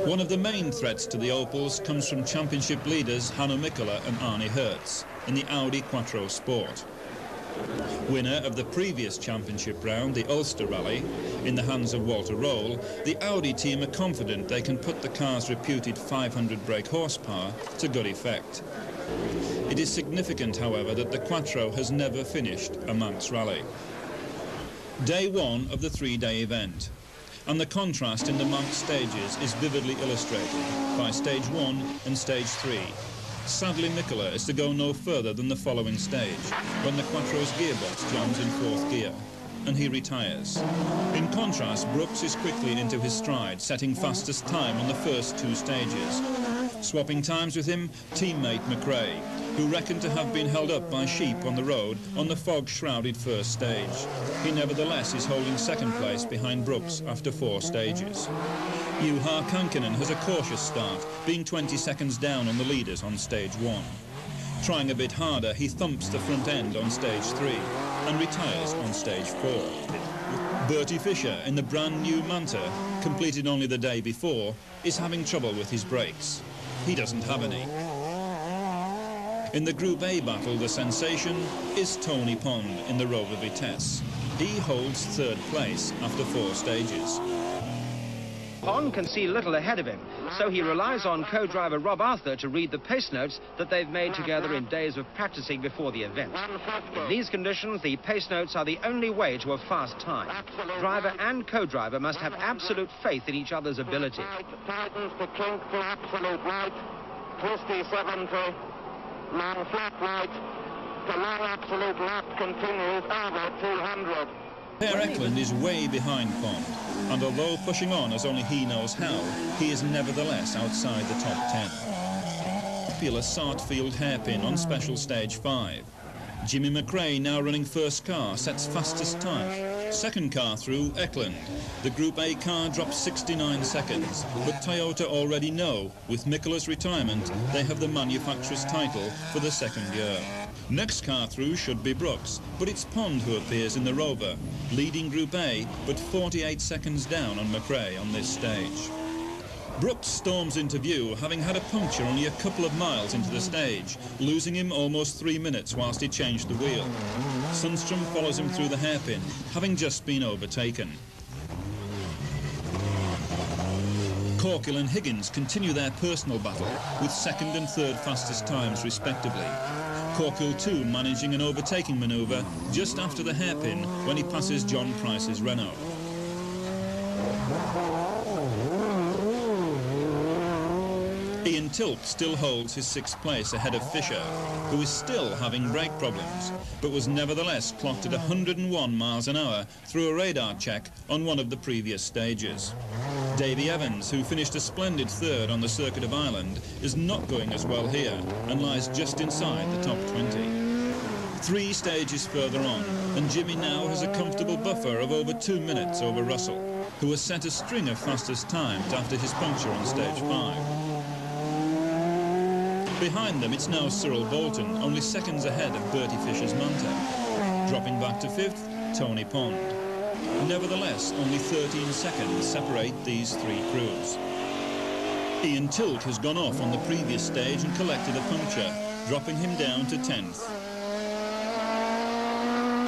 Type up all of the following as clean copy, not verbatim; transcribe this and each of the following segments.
One of the main threats to the Opals comes from championship leaders Hanno Mikkola and Arne Hertz in the Audi Quattro Sport. Winner of the previous championship round, the Ulster Rally, in the hands of Walter Roll, the Audi team are confident they can put the car's reputed 500 brake horsepower to good effect. It is significant, however, that the Quattro has never finished a Manx Rally. Day one of the three-day event, and the contrast in the Manx stages is vividly illustrated by stage 1 and stage 3. Sadly, Mikkola is to go no further than the following stage, when the Quattro's gearbox jams in 4th gear, and he retires. In contrast, Brooks is quickly into his stride, setting fastest time on the first 2 stages. Swapping times with him, teammate Mcrae, who reckoned to have been held up by sheep on the road on the fog-shrouded first stage. He nevertheless is holding 2nd place behind Brooks after 4 stages. Juha Kankinen has a cautious start, being 20 seconds down on the leaders on stage 1. Trying a bit harder, he thumps the front end on stage 3 and retires on stage 4. Bertie Fisher, in the brand new Manta, completed only the day before, is having trouble with his brakes. He doesn't have any. In the Group A battle, the sensation is Tony Pond in the Rover Vitesse. He holds 3rd place after 4 stages. Pond can see little ahead of him, so he relies on co-driver Rob Arthur to read the pace notes that they've made together in days of practicing before the event. In these conditions, the pace notes are the only way to a fast time. Driver and co-driver must have absolute faith in each other's ability. Tightens the kink to absolute right, twisty 70, long flat right, the long absolute left continues over 200. Per Eklund is way behind Pond, and although pushing on as only he knows how, he is nevertheless outside the top 10. Popular Sartfield hairpin on special stage 5. Jimmy Mcrae, now running first car, sets fastest time. Second car through, Eklund. The Group A car drops 69 seconds, but Toyota already know, with Mikkola's retirement, they have the manufacturer's title for the 2nd year. Next car through should be Brooks, but it's Pond who appears in the Rover, leading Group A, but 48 seconds down on Mcrae on this stage. Brooks storms into view, having had a puncture only a couple of miles into the stage, losing him almost 3 minutes whilst he changed the wheel. Sundstrom follows him through the hairpin, having just been overtaken. Corkill and Higgins continue their personal battle, with 2nd and 3rd fastest times respectively. Corkill too managing an overtaking manoeuvre just after the hairpin when he passes John Price's Renault. Ian Tilk still holds his 6th place ahead of Fisher, who is still having brake problems, but was nevertheless clocked at 101 miles an hour through a radar check on one of the previous stages. Davy Evans, who finished a splendid 3rd on the Circuit of Ireland, is not going as well here and lies just inside the top 20. 3 stages further on, and Jimmy now has a comfortable buffer of over 2 minutes over Russell, who has set a string of fastest times after his puncture on stage 5. Behind them, it's now Cyril Bolton, only seconds ahead of Bertie Fisher's Manta. Dropping back to 5th, Tony Pond. Nevertheless, only 13 seconds separate these 3 crews. Ian Tilk has gone off on the previous stage and collected a puncture, dropping him down to 10th.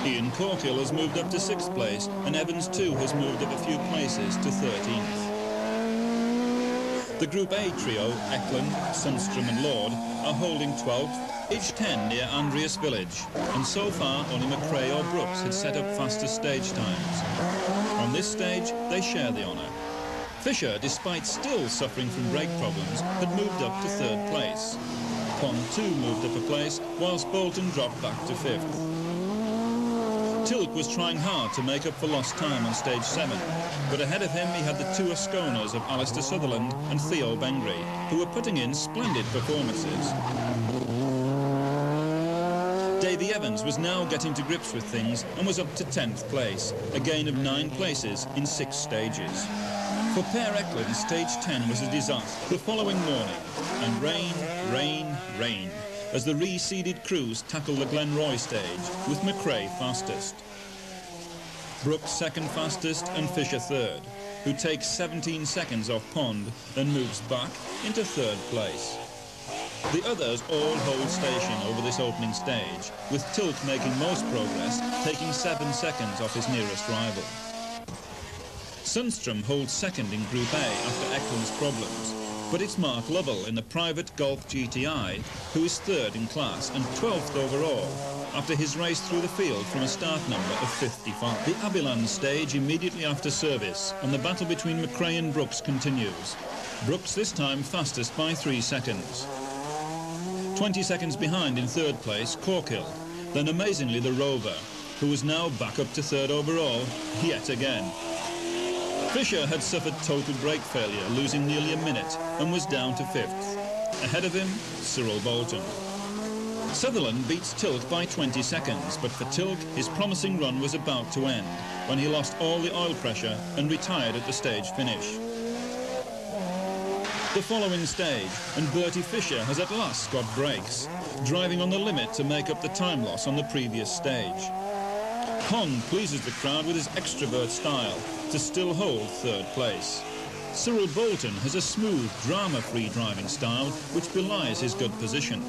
Ian Corkill has moved up to 6th place, and Evans too has moved up a few places to 13th. The Group A trio, Eklund, Sundstrom and Lord, are holding 12th, each 10 near Andreas Village, and so far only Mcrae or Brooks had set up faster stage times. On this stage, they share the honour. Fisher, despite still suffering from brake problems, had moved up to 3rd place. Pond too moved up a place, whilst Bolton dropped back to 5th. Tilk was trying hard to make up for lost time on stage 7, but ahead of him he had the 2 Asconers of Alistair Sutherland and Theo Bengry, who were putting in splendid performances. Davy Evans was now getting to grips with things and was up to 10th place, a gain of 9 places in 6 stages. For Per Eklund, stage 10 was a disaster the following morning, and rain, rain, rain, as the reseeded crews tackled the Glenroy stage, with Mcrae fastest. Brooks 2nd fastest and Fisher 3rd. who takes 17 seconds off Pond and moves back into third place. The others all hold station over this opening stage, with Tilk making most progress, taking 7 seconds off his nearest rival. Sundström holds second in Group A after Eklund's problems, but it's Mark Lovell in the private Golf GTI who is third in class and 12th overall after his race through the field from a start number of 55. The Abiland stage immediately after service, and the battle between Mcrae and Brooks continues. Brooks this time fastest by 3 seconds. 20 seconds behind in third place, Corkill, then amazingly the Rover, who was now back up to third overall yet again. Fisher had suffered total brake failure, losing nearly a minute, and was down to 5th. Ahead of him, Cyril Bolton. Sutherland beats Tilk by 20 seconds, but for Tilk, his promising run was about to end when he lost all the oil pressure and retired at the stage finish. The following stage, and Bertie Fisher has at last got brakes, driving on the limit to make up the time loss on the previous stage. Pond pleases the crowd with his extrovert style to still hold third place. Cyril Bolton has a smooth, drama-free driving style which belies his good position.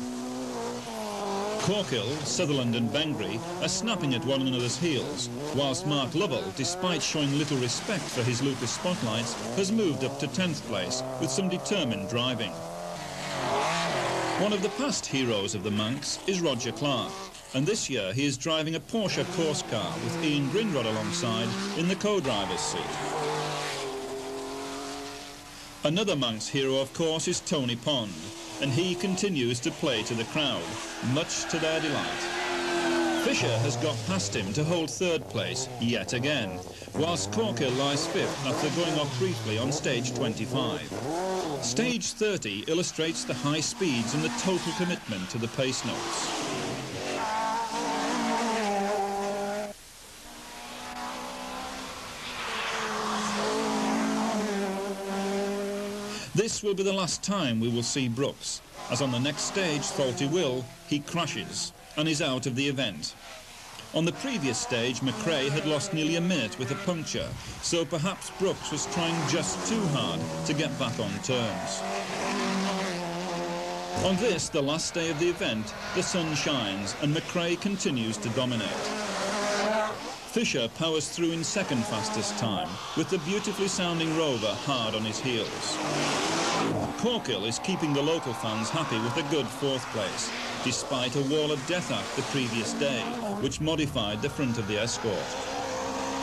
Corkill, Sutherland and Bengry are snapping at one another's heels, whilst Mark Lovell, despite showing little respect for his Lucas spotlights, has moved up to 10th place with some determined driving. One of the past heroes of the Manx is Roger Clark, and this year he is driving a Porsche course car with Ian Grindrod alongside in the co-driver's seat. Another Manx hero, of course, is Tony Pond, and he continues to play to the crowd, much to their delight. Fisher has got past him to hold third place yet again, whilst Corkill lies 5th after going off briefly on stage 25. Stage 30 illustrates the high speeds and the total commitment to the pace notes. This will be the last time we will see Brooks, as on the next stage, Faulty Will, he crashes and is out of the event. On the previous stage, Mcrae had lost nearly a minute with a puncture, so perhaps Brooks was trying just too hard to get back on terms. On this, the last day of the event, the sun shines and Mcrae continues to dominate. Fisher powers through in second fastest time, with the beautifully sounding Rover hard on his heels. Corkill is keeping the local fans happy with a good 4th place, despite a wall of death act the previous day, which modified the front of the Escort.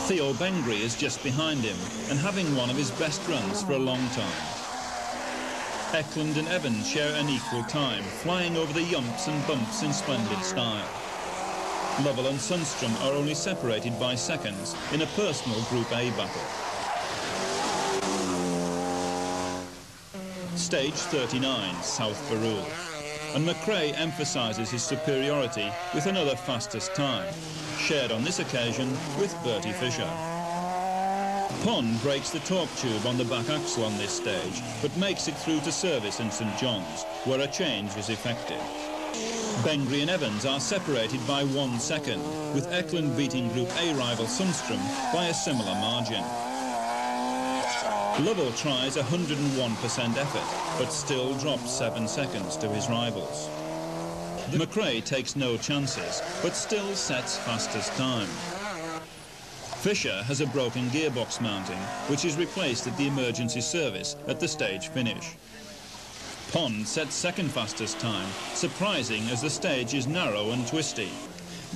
Theo Bengry is just behind him, and having one of his best runs for a long time. Eklund and Evans share an equal time, flying over the yumps and bumps in splendid style. Lovell and Sundström are only separated by seconds in a personal Group A battle. Stage 39, South Barul, and Mcrae emphasises his superiority with another fastest time, shared on this occasion with Bertie Fisher. Pond breaks the torque tube on the back axle on this stage, but makes it through to service in St John's, where a change is effective. Bengry and Evans are separated by 1 second, with Eklund beating Group A rival Sundström by a similar margin. Lovell tries 101% effort, but still drops 7 seconds to his rivals. Mcrae takes no chances, but still sets fastest time. Fisher has a broken gearbox mounting, which is replaced at the emergency service at the stage finish. Pond sets second fastest time, surprising as the stage is narrow and twisty.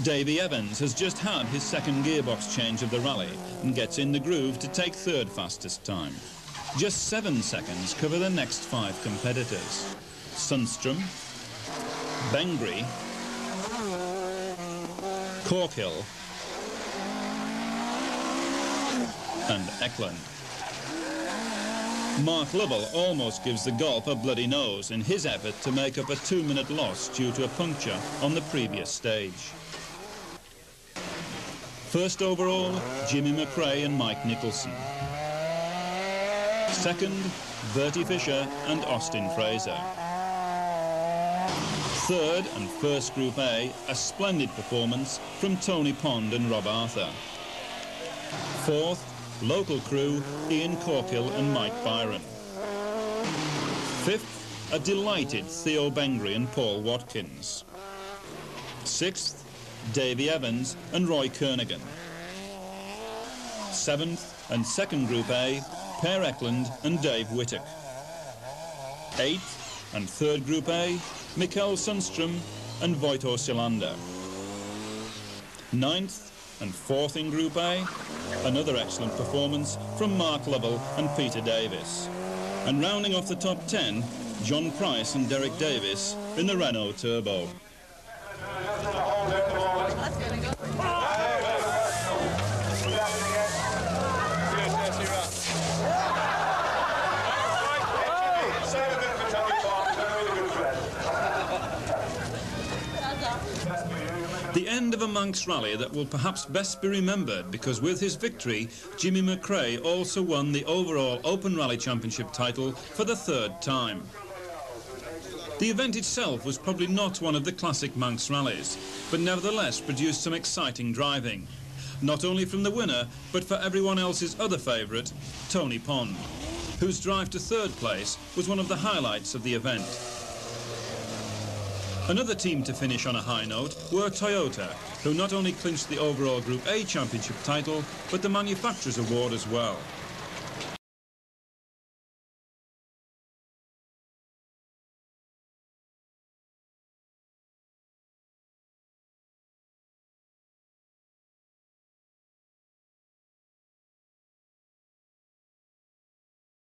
Davy Evans has just had his second gearbox change of the rally and gets in the groove to take third fastest time. Just 7 seconds cover the next 5 competitors: Sundström, Bengry, Corkill and Eklund. Mark Lovell almost gives the Golf a bloody nose in his effort to make up a 2-minute loss due to a puncture on the previous stage. First overall, Jimmy Mcrae and Mike Nicholson. Second, Bertie Fisher and Austin Fraser. Third and first Group A, a splendid performance from Tony Pond and Rob Arthur. Fourth, local crew Ian Corkill and Mike Byron. Fifth, a delighted Theo Bengry and Paul Watkins. Sixth, Davy Evans and Roy Kernigan. Seventh and second Group A, Per Eklund and Dave Whittock. Eighth and third Group A, Mikael Sundström and Voito Silander. Ninth and fourth in Group A, another excellent performance from Mark Lovell and Peter Davis. And rounding off the top 10, John Price and Derek Davis in the Renault Turbo. The end of a Manx Rally that will perhaps best be remembered because with his victory, Jimmy Mcrae also won the overall Open Rally Championship title for the third time. The event itself was probably not one of the classic Manx rallies, but nevertheless produced some exciting driving, not only from the winner, but for everyone else's other favourite, Tony Pond, whose drive to third place was one of the highlights of the event. Another team to finish on a high note were Toyota, who not only clinched the overall Group A championship title, but the Manufacturers' Award as well.